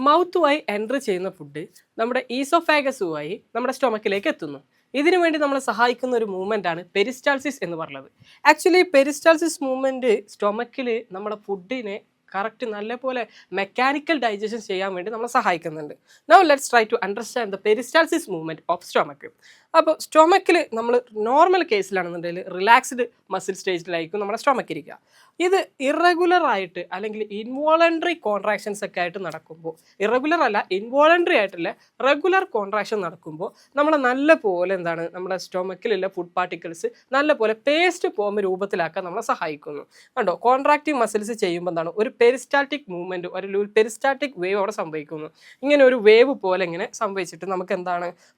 മൗത്തുമായി enter ചെയ്യുന്ന food നമ്മുടെ ഈസോഫാഗസുമായി നമ്മുടെ സ്റ്റൊമക്കിലേക്ക് എത്തുന്നു. ഇതിനു വേണ്ടി നമ്മളെ സഹായിക്കുന്ന ഒരു മൂവ്മെൻ്റ് ആണ് പെരിസ്റ്റാൾസിസ് എന്ന് പറയുന്നത്. ആക്ച്വലി പെരിസ്റ്റാൾസിസ് മൂവ്മെൻറ്റ് സ്റ്റൊമക്കിൽ നമ്മുടെ ഫുഡിനെ കറക്റ്റ് നല്ലപോലെ മെക്കാനിക്കൽ ഡൈജഷൻ ചെയ്യാൻ വേണ്ടി നമ്മളെ സഹായിക്കുന്നുണ്ട്. Now let's try to understand the peristalsis movement of stomach. അപ്പോൾ സ്റ്റൊമക്കിൽ നമ്മൾ നോർമൽ കേസിലാണെന്നുണ്ടെങ്കിൽ റിലാക്സ്ഡ് മസിൽ സ്റ്റേജിലായിരിക്കും നമ്മുടെ സ്റ്റൊമക്ക് ഇരിക്കുക. ഇത് ഇറഗുലർ ആയിട്ട് അല്ലെങ്കിൽ ഇൻവോളണ്ടറി കോൺട്രാക്ഷൻസ് ഒക്കെ ആയിട്ട് നടക്കുമ്പോൾ, ഇറഗുലർ അല്ല ഇൻവോളണ്ടറി ആയിട്ടുള്ള റെഗുലർ കോൺട്രാക്ഷൻ നടക്കുമ്പോൾ നമ്മൾ നല്ല പോലെ നമ്മുടെ സ്റ്റൊമക്കിലുള്ള ഫുഡ് പാർട്ടിക്കിൾസ് നല്ല പോലെ പേസ്റ്റ് ഫോം രൂപത്തിലാക്കാൻ നമ്മളെ സഹായിക്കുന്നു. കണ്ടോ, കോൺട്രാക്റ്റിംഗ് മസിൽസ് ചെയ്യുമ്പോൾ ഒരു പെരിസ്റ്റാൾട്ടിക് മൂവ്മെൻറ്റ്, ഒരു പെരിസ്റ്റാൾട്ടിക് വേവ് അവിടെ സംഭവിക്കുന്നു. ഇങ്ങനെ ഒരു വേവ് പോലെ ഇങ്ങനെ സംഭവിച്ചിട്ട് നമുക്ക്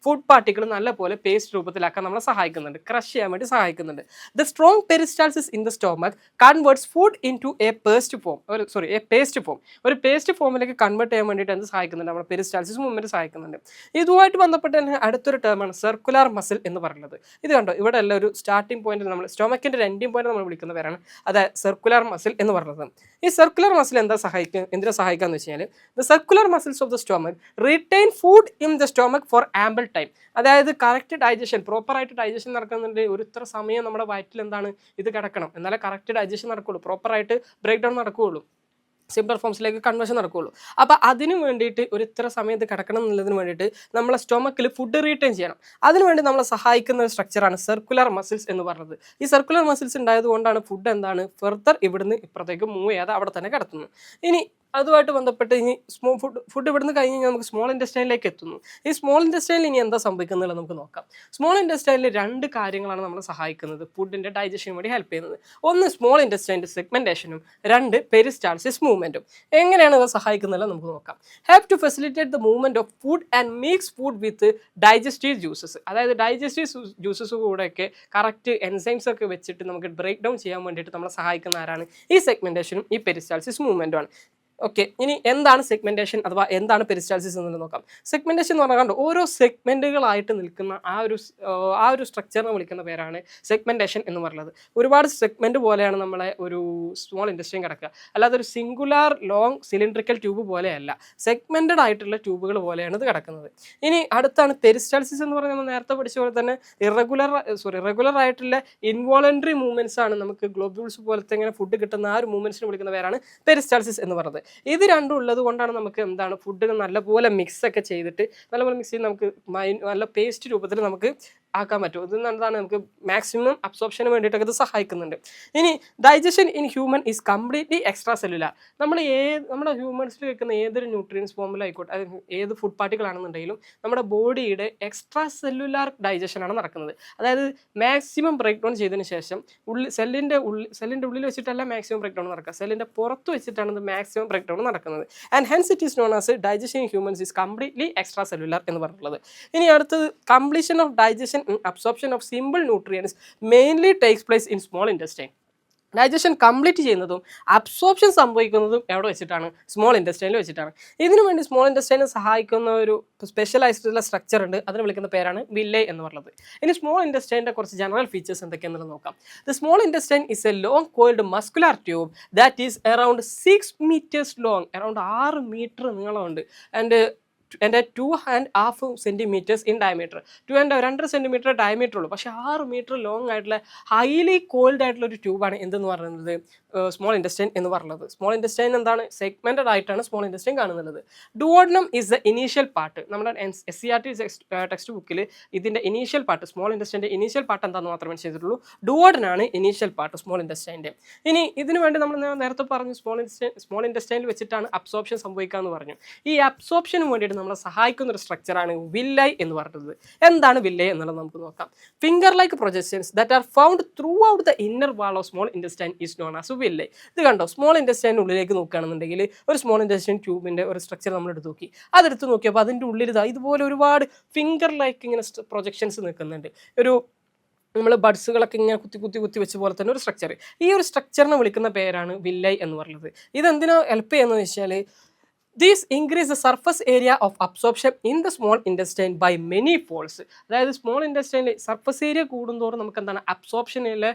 ഫുഡ് പാർട്ടിക്കിൾ നല്ല പോലെ പേസ്റ്റ് രൂപത്തിലാക്കാൻ നമ്മളെ സഹായിക്കുന്നുണ്ട്, ക്രഷ് ചെയ്യാൻ വേണ്ടി സഹായിക്കുന്നുണ്ട്. The strong peristalsis in the stomach converts food into a paste form. ഒരു പേസ്റ്റ് ഫോമിലേക്ക് കൺവേർട്ട് ചെയ്യാൻ വേണ്ടിയിട്ട് എന്ത് സഹായിക്കുന്നുണ്ട്, നമ്മുടെ പെരിസ്റ്റാൾസിസ് മൂവ്മെന്റ് സഹായിക്കുന്നുണ്ട്. ഇതുമായിട്ട് ബന്ധപ്പെട്ട് തന്നെ അടുത്തൊരു ടേമാണ് സർക്കുലർ മസിൽ എന്ന് പറയുന്നത്. ഇത് കണ്ടോ, ഇവിടെ എല്ലാം ഒരു സ്റ്റാർട്ടിംഗ് പോയിന്റ്, നമ്മൾ സ്റ്റൊമക്കിന്റെ ഒരു എൻഡിംഗ് പോയിന്റ് നമ്മൾ വിളിക്കുന്ന പേരാണ് അതായത് സർക്കുലർ മസിൽ എന്ന് പറയുന്നത്. ഈ സർക്കുലർ മസിൽ എന്തിനാ സഹായിക്കാന്ന് വെച്ച് കഴിഞ്ഞാൽ the circular muscles of the stomach retain food in the stomach for ample time. അതായത് കറക്റ്റ് ഡൈജഷൻ, പ്രോപ്പറായിട്ട് ഡൈജഷൻ നടക്കുന്നുണ്ടെങ്കിൽ ഒരു ഇത്ര സമയം നമ്മുടെ വയറ്റിൽ ഇത് കിടക്കണം, എന്നാലേ കറക്റ്റ് ഡൈജഷൻ നടക്കുകയുള്ളൂ, പ്രോപ്പറായിട്ട് ബ്രേക്ക് ഡൗൺ നടക്കുകയുള്ളൂ, സിംപിൾ ഫോംസിലേക്ക് കൺവേർഷൻ നടക്കുകയുള്ളൂ. അപ്പോൾ അതിന് വേണ്ടിയിട്ട് ഒരു ഇത്ര സമയത്ത് കിടക്കണം എന്നുള്ളതിന് വേണ്ടിയിട്ട് നമ്മളെ സ്റ്റൊമക്കിൽ ഫുഡ് റീറ്റെയിൻ ചെയ്യണം. അതിനുവേണ്ടി നമ്മളെ സഹായിക്കുന്ന ഒരു സ്ട്രക്ചറാണ് സർക്കുലർ മസിൽസ് എന്ന് പറയുന്നത്. ഈ സർക്കുലർ മസിൽസ് ഉണ്ടായതുകൊണ്ടാണ് ഫുഡ് ഫെർദർ ഇവിടുന്ന് ഇപ്പുറത്തേക്ക് മൂവ് ചെയ്യാതെ അവിടെ തന്നെ കിടത്തുന്നു. ഇനി അതുമായിട്ട് ബന്ധപ്പെട്ട് ഇനി ഫുഡ് ഇവിടുന്ന് കഴിഞ്ഞ് കഴിഞ്ഞാൽ നമുക്ക് സ്മോൾ ഇൻറ്റസ്റ്റൈനിലേക്ക് എത്തുന്നു. ഈ സ്മോൾ ഇൻറ്റസ്റ്റൈനിൽ ഇനി എന്താ സംഭവിക്കുന്നത് നമുക്ക് നോക്കാം. സ്മോൾ ഇൻറ്റസ്റ്റൈനിൽ രണ്ട് കാര്യങ്ങളാണ് നമ്മളെ സഹായിക്കുന്നത്, ഫുഡിൻ്റെ ഡൈജഷന് വേണ്ടി ഹെൽപ്പ് ചെയ്യുന്നത്. ഒന്ന് സ്മോൾ ഇൻറ്റസ്റ്റൈൻ്റെ സെഗ്മെൻറ്റേഷനും, രണ്ട് പെരിസ്റ്റാൾസിസ് മൂവ്മെൻറ്റും. എങ്ങനെയാണ് ഇവ സഹായിക്കുന്നത് നമുക്ക് നോക്കാം. Help to facilitate the movement of food and mix food with digestive juices. അതായത് ഡൈജസ്റ്റീവ് ജ്യൂസസ് കൂടെയൊക്കെ കറക്റ്റ് എൻസൈംസ് ഒക്കെ വെച്ചിട്ട് നമുക്ക് ബ്രേക്ക് ഡൗൺ ചെയ്യാൻ വേണ്ടിയിട്ട് നമ്മളെ സഹായിക്കുന്ന ആരാണ്, ഈ സെഗ്മെൻറ്റേഷനും ഈ പെരിസ്റ്റാൾസിസ് മൂവ്മെൻറ്റുമാണ്. ഓക്കെ, ഇനി എന്താണ് സെഗ്മെന്റേഷൻ അഥവാ എന്താണ് പെരിസ്റ്റാൾസിസ് എന്ന് നോക്കാം. സെഗ്മെന്റേഷൻ എന്ന് പറഞ്ഞാൽ ഓരോ സെഗ്മെന്റുകളായിട്ട് നിൽക്കുന്ന ആ ഒരു സ്ട്രക്ചറിനെ വിളിക്കുന്ന പേരാണ് സെഗ്മെന്റേഷൻ എന്ന് പറയുന്നത്. ഒരുപാട് സെഗ്മെന്റ് പോലെയാണ് നമ്മളെ ഒരു സ്മോൾ ഇൻറ്റസ്റ്റൈൻ കിടക്കുക, അല്ലാതെ ഒരു സിംഗുലാർ ലോങ് സിലിണ്ട്രിക്കൽ ട്യൂബ് പോലെയല്ല, സെഗ്മെന്റഡ് ആയിട്ടുള്ള ട്യൂബുകൾ പോലെയാണ് ഇത് കിടക്കുന്നത്. ഇനി അടുത്താണ് പെരിസ്റ്റാൾസിസ് എന്ന് പറഞ്ഞാൽ നമ്മൾ നേരത്തെ പഠിച്ച പോലെ തന്നെ റെഗുലർ ആയിട്ടുള്ള ഇൻവോളണ്ടറി മൂവ്മെന്റ്സ് ആണ്. നമുക്ക് ഗ്ലോബ്യൂൾസ് പോലത്തെ ഇങ്ങനെ ഫുഡ് കിട്ടുന്ന ആ ഒരു മൂവ്മെന്റ്സിന് വിളിക്കുന്ന പേരാണ് പെരിസ്റ്റാൾസിസ് എന്ന് പറയുന്നത്. ഇത് രണ്ടും ഉള്ളത് കൊണ്ടാണ് നമുക്ക് ഫുഡിന് നല്ലപോലെ മിക്സ് ഒക്കെ ചെയ്തിട്ട് നല്ലപോലെ മിക്സ് ചെയ്ത് നമുക്ക് നല്ല പേസ്റ്റ് രൂപത്തിൽ നമുക്ക് ആക്കാൻ പറ്റും. ഇത് നമുക്ക് മാക്സിമം അബ്സോർപ്ഷന് വേണ്ടിയിട്ടൊക്കെ ഇത് സഹായിക്കുന്നുണ്ട്. ഇനി digestion in human is completely extra cellular. നമ്മുടെ ഹ്യൂമൻസിൽ വെക്കുന്ന ഏതൊരു ന്യൂട്രിയൻസ് ഫോമിലായിക്കോട്ടെ, ഏത് ഫുഡ് പാർട്ടികളാണെന്നുണ്ടെങ്കിലും നമ്മുടെ ബോഡിയുടെ എക്സ്ട്രാ സെല്ലുലാർ ഡൈജഷനാണ് നടക്കുന്നത്. അതായത് മാക്സിമം ബ്രേക്ക് ഡൗൺ ചെയ്തതിന് ശേഷം സെല്ലിൻ്റെ ഉള്ളിൽ വെച്ചിട്ടല്ല മാക്സിമം ബ്രേക്ക് ഡൗൺ നടക്കുക, സെല്ലിൻ്റെ പുറത്ത് വെച്ചിട്ടാണ് ഇത് മാക്സിമം ബ്രേക്ക് ഡൗൺ നടക്കുന്നത്. And hence it is known as digestion in humans is completely extra cellular എന്ന് പറഞ്ഞിട്ടുള്ളത്. ഇനി അടുത്തത് completion of digestion absorption of simple nutrients mainly takes place in small intestine. Digestion complete ചെയ്യുന്നതും absorption സംഭവിക്കുന്നതും എവിടെ വെച്ചിട്ടാണ്, small ഇൻറ്റസ്റ്റൈനിൽ വെച്ചിട്ടാണ്. ഇതിനു വേണ്ടി സ്മോൾ ഇൻറ്റസ്റ്റൈനെ സഹായിക്കുന്ന ഒരു സ്പെഷ്യലൈസ്ഡുള്ള സ്ട്രക്ചർ ഉണ്ട്, അതിന് വിളിക്കുന്ന പേരാണ് വില്ലേ എന്ന് പറയുന്നത്. ഇനി സ്മോൾ ഇൻറ്റസ്റ്റൈൻ്റെ കുറച്ച് ജനറൽ ഫീച്ചേഴ്സ് എന്തൊക്കെയാണെന്ന് നോക്കാം. The small intestine is a long coiled muscular tube that is around 6 meters long, around 6 meter നീളമുണ്ട്. And 2.5 centimeters in diameter. 2.5 centimeter diameter ഉള്ളൂ, പക്ഷേ 6 മീറ്റർ ലോങ് ആയിട്ടുള്ള ഹൈലി കോൾഡ് ആയിട്ടുള്ള ഒരു ട്യൂബാണ് എന്തെന്ന് പറയുന്നത്, സ്മോൾ ഇൻറ്റസ്റ്റൈൻ എന്ന് പറയുന്നത്. സ്മോൾ ഇൻറ്റസ്റ്റൈൻ എന്താണ്, സെഗ്മെന്റഡ് ആയിട്ടാണ് സ്മോൾ ഇൻറ്റസ്റ്റൈൻ കാണുന്നത്. Duodenum is the initial part. നമ്മുടെ SCERT ടെക്സ്റ്റ് ബുക്കിൽ ഇതിൻ്റെ initial part, small ഇൻറ്റസ്റ്റൈൻ്റെ initial part എന്താണെന്ന് മാത്രമേ ചെയ്തിട്ടുള്ളൂ. ഡുവോഡനാണ് ഇനീഷ്യൽ പാർട്ട് സ്മോൾ ഇൻറ്റസ്റ്റൈൻ്റെ. ഇനി ഇതിനു വേണ്ടി നമ്മൾ നേരത്തെ പറഞ്ഞു സ്മോൾ ഇൻറ്റസ്റ്റൈനിൽ വെച്ചിട്ടാണ് അബ്സോർപ്ഷൻ സംഭവിക്കുക എന്ന് പറഞ്ഞു. ഈ അബ്സോർപ്ഷന് വേണ്ടിയിട്ട് നമ്മളെ സഹായിക്കുന്ന ഒരു സ്ട്രക്ചറാണ് വില്ലൈ എന്ന് പറയുന്നത്. എന്താണ് വില്ലൈ എന്നുള്ളത് നമുക്ക് നോക്കാം. Finger like projections that are found through out the inner wall of small intestine is known as villi. ഇത് കണ്ടോ, സ്മോൾ ഇൻറ്റസ്റ്റൈൻ ഉള്ളിലേക്ക് നോക്കുകയാണെന്നുണ്ടെങ്കിൽ ഒരു സ്മോൾ ഇൻറ്റസ്റ്റൈൻ ട്യൂബിൻ്റെ ഒരു സ്ട്രക്ചർ നമ്മൾ അതെടുത്ത് നോക്കിയപ്പോൾ അതിൻ്റെ ഉള്ളിൽ ഇതുപോലെ ഒരുപാട് ഫിംഗർ ലൈക്ക് ഇങ്ങനെ പ്രൊജക്ഷൻസ് നിൽക്കുന്നുണ്ട്. നമ്മൾ ബഡ്സുകളൊക്കെ ഇങ്ങനെ കുത്തി വെച്ച പോലെ തന്നെ ഒരു സ്ട്രക്ചർ. ഈ ഒരു സ്ട്രക്ചറിനെ വിളിക്കുന്ന പേരാണ് വില്ലൈ എന്ന് പറയുന്നത്. ഇതെന്തിനാ ഹെൽപ്പ് ചെയ്യുന്നതെന്ന് വെച്ചാൽ These increase the surface area of absorption in the small intestine by many folds. അതായത് സ്മോൾ ഇൻറ്റസ്റ്റൈനിൽ സർഫസ് ഏരിയ കൂടുന്തോറും നമുക്ക് എന്താണ് അബ്സോർപ്ഷനിലെ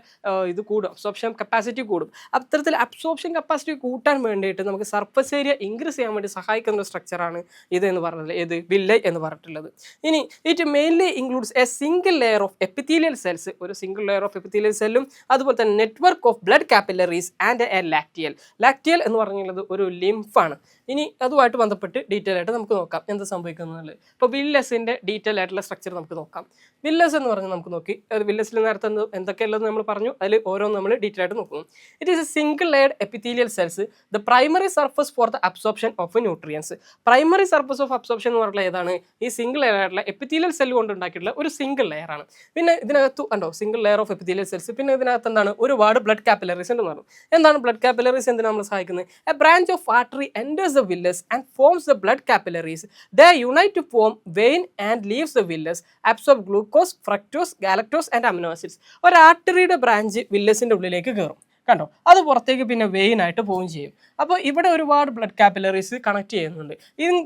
ഇത് കൂടും, അബ്സോർപ്ഷൻ കപ്പാസിറ്റി കൂടും. അത്തരത്തിൽ അബ്സോർപ്ഷൻ കപ്പാസിറ്റി കൂട്ടാൻ വേണ്ടിയിട്ട് നമുക്ക് സർഫസ് ഏരിയ ഇൻക്രീസ് ചെയ്യാൻ വേണ്ടി സഹായിക്കുന്ന ഒരു സ്ട്രക്ചറാണ് ഇത് എന്ന് പറഞ്ഞത്, ഏത് വില്ലൈ എന്ന് പറഞ്ഞിട്ടുള്ളത്. ഇനി it mainly includes a single layer of epithelial cells, ഒരു സിംഗിൾ ലെയർ ഓഫ് എപ്പിത്തീലിയൽ സെല്ലും അതുപോലെ തന്നെ network of blood capillaries and a lacteal. Lacteal എന്ന് പറഞ്ഞുള്ളത് ഒരു ലിംഫാണ്. ഇനി അതുമായിട്ട് ബന്ധപ്പെട്ട് ഡീറ്റെയിൽ ആയിട്ട് നമുക്ക് നോക്കാം എന്ത് സംഭവിക്കുന്നത്. ഇപ്പോൾ വില്ലസിൻ്റെ ഡീറ്റെയിൽ ആയിട്ടുള്ള സ്ട്രക്ചർ നമുക്ക് നോക്കാം. വില്ലസ് എന്ന് പറഞ്ഞാൽ നമുക്ക് നോക്കി, അത് വില്ലസിൽ നേരത്തെ എന്തൊക്കെയുള്ളതെന്ന് നമ്മൾ പറഞ്ഞു, അതിൽ ഓരോന്ന് നമ്മൾ ഡീറ്റെയിൽ ആയിട്ട് നോക്കും. It is a single layered epithelial cells, the primary surface for the absorption of nutrients. Primary surface of absorption എന്ന് പറഞ്ഞാൽ ഏതാണ്? ഈ സിംഗിൾ ലെയർ ആയിട്ടുള്ള എപ്പിത്തീലിയൽ സെൽ കൊണ്ട് ഉണ്ടാക്കിയിട്ടുള്ള ഒരു സിംഗിൾ ലെയർ ആണ്. പിന്നെ ഇതിനകത്ത് ഉണ്ടോ single layer of epithelial cells. പിന്നെ ഇതിനകത്ത് എന്താണ് ഒരുപാട് ബ്ലഡ് കാപ്പിലറീസ് എന്ന് പറഞ്ഞു. എന്താണ് ബ്ലഡ് കാപ്പിലറീസ്? എന്തിനാണ് നമ്മൾ സഹായിക്കുന്നത്? A branch of artery enters the villus and forms the blood capillaries. They unite to form vein and leaves the villus, absorb glucose, fructose, galactose and amino acids. ഒരു ആർട്ടറിയുടെ branch വില്ലസിൻ്റെ ഉള്ളിലേക്ക് കയറും, കണ്ടോ, അത് പുറത്തേക്ക് പിന്നെ വെയിൻ ആയിട്ട് പോവുകയും ചെയ്യും. അപ്പോൾ ഇവിടെ ഒരുപാട് ബ്ലഡ് കാപ്പിലറീസ് കണക്ട് ചെയ്യുന്നുണ്ട്.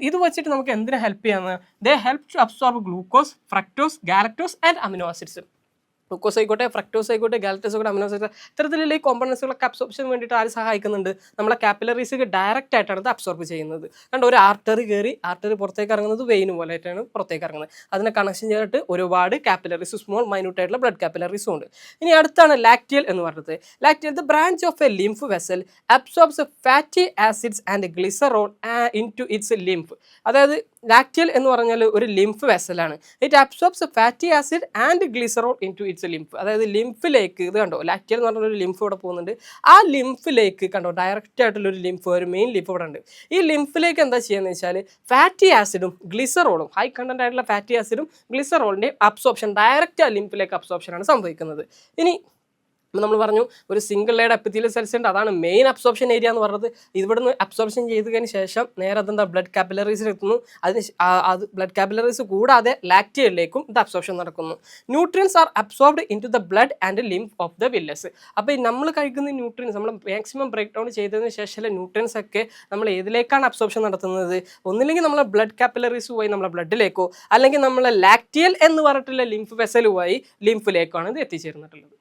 ഇത് വെച്ചിട്ട് നമുക്ക് എന്തിനാ ഹെൽപ്പ് ചെയ്യാന്ന്? They help to absorb glucose, fructose, galactose and amino acids. Glucose ആയിക്കോട്ടെ, ഫ്രക്ടോസ് ആയിക്കോട്ടെ, ഗാലക്ടോസ് ആയിക്കോട്ടെ, അമിനോ ആസിഡ്സ്, ഇത്തരത്തിലുള്ള ഈ കോമ്പണൻസുകളൊക്കെ അബ്സോർപ്ഷന് വേണ്ടിയിട്ട് ആര് സഹായിക്കുന്നുണ്ട്? നമ്മളെ കാപ്പിലറീസ് ഡയറക്റ്റ് ആയിട്ടാണ് ഇത് അബ്സോർബ് ചെയ്യുന്നത്. കണ്ടോ, ഒരു ആർട്ടറി കയറി ആർട്ടറി പുറത്തേക്ക് ഇറങ്ങുന്നത് വെയിന് പോലെ ആയിട്ടാണ് പുറത്തേക്ക് ഇറങ്ങുന്നത്. അതിനെ കണക്ഷൻ ചെയ്തിട്ട് ഒരുപാട് കാപ്പിലറീസ്, സ്മോൾ മൈന്യൂട്ട് ആയിട്ടുള്ള ബ്ലഡ് കാപ്പിലറീസും ഉണ്ട്. ഇനി അടുത്താണ് ലാക്റ്റിയൽ എന്ന് പറയുന്നത്. Lacteal the branch of a lymph vessel absorbs fatty acids and glycerol into its lymph. അതായത് ലാക്റ്റിയൽ എന്ന് പറഞ്ഞാൽ ഒരു ലിംഫ് വെസലാണ്. It absorbs fatty acid and glycerol into its lymph. അതായത് ലിംഫിലേക്ക്, ഇത് കണ്ടോ, ലാക്റ്റിയൽ എന്ന് പറഞ്ഞൊരു ലിംഫ് ഇവിടെ പോകുന്നുണ്ട്. ആ ലിംഫിലേക്ക് കണ്ടോ ഡയറക്റ്റ് ആയിട്ടുള്ളൊരു ലിംഫ്, ഒരു മെയിൻ ലിംഫ് ഇവിടെ ഉണ്ട്. ഈ ലിംഫിലേക്ക് എന്താ ചെയ്യുന്നത് വെച്ചാൽ ഫാറ്റി ആസിഡും ഗ്ലിസറോളും, ഹൈ കണ്ടന്റ് ആയിട്ടുള്ള ഫാറ്റി ആസിഡും ഗ്ലിസറോളിൻ്റെയും അബ്സോർപ്ഷൻ ഡയറക്റ്റ് ആ ലിംഫിലേക്ക് അബ്സോർപ്ഷനാണ് സംഭവിക്കുന്നത്. ഇനി നമ്മൾ പറഞ്ഞു ഒരു സിംഗിൾ ലെയർഡ് എപ്പിത്തീലിയൽ സെൽസ് ഉണ്ട്, അതാണ് മെയിൻ അബ്സോർപ്ഷൻ ഏരിയ എന്ന് പറഞ്ഞത്. ഇവിടുന്ന് അബ്സോർപ്ഷൻ ചെയ്തതിന് ശേഷം നേരെ അതെന്താ ബ്ലഡ് കാപ്പിലറീസിൽ എത്തുന്നു. അത് ബ്ലഡ് കാപ്പിലറീസ് കൂടാതെ ലാക്റ്റിയലിലേക്കും ഇത് അബ്സോർപ്ഷൻ നടക്കുന്നു. Nutrients are absorbed into the blood and lymph of the villus. അപ്പോൾ നമ്മൾ കഴിക്കുന്ന ന്യൂട്രിയൻസ് നമ്മൾ മാക്സിമം ബ്രേക്ക് ഡൗൺ ചെയ്തതിന് ശേഷം ന്യൂട്രിയൻസ് ഒക്കെ നമ്മൾ ഏതിലേക്കാണ് അബ്സോർപ്ഷൻ നടത്തുന്നത്? ഒന്നില്ലെങ്കിൽ നമ്മളെ ബ്ലഡ് കാപ്പിലറീസ് പോയി നമ്മളെ ബ്ലഡിലേക്കോ, അല്ലെങ്കിൽ നമ്മളെ ലാക്റ്റിയൽ എന്ന് പറഞ്ഞിട്ടുള്ള ലിംഫ് വെസലുമായി ലിംഫിലേക്കാണ് ഇത് എത്തിച്ചേർന്നിട്ടുള്ളത്.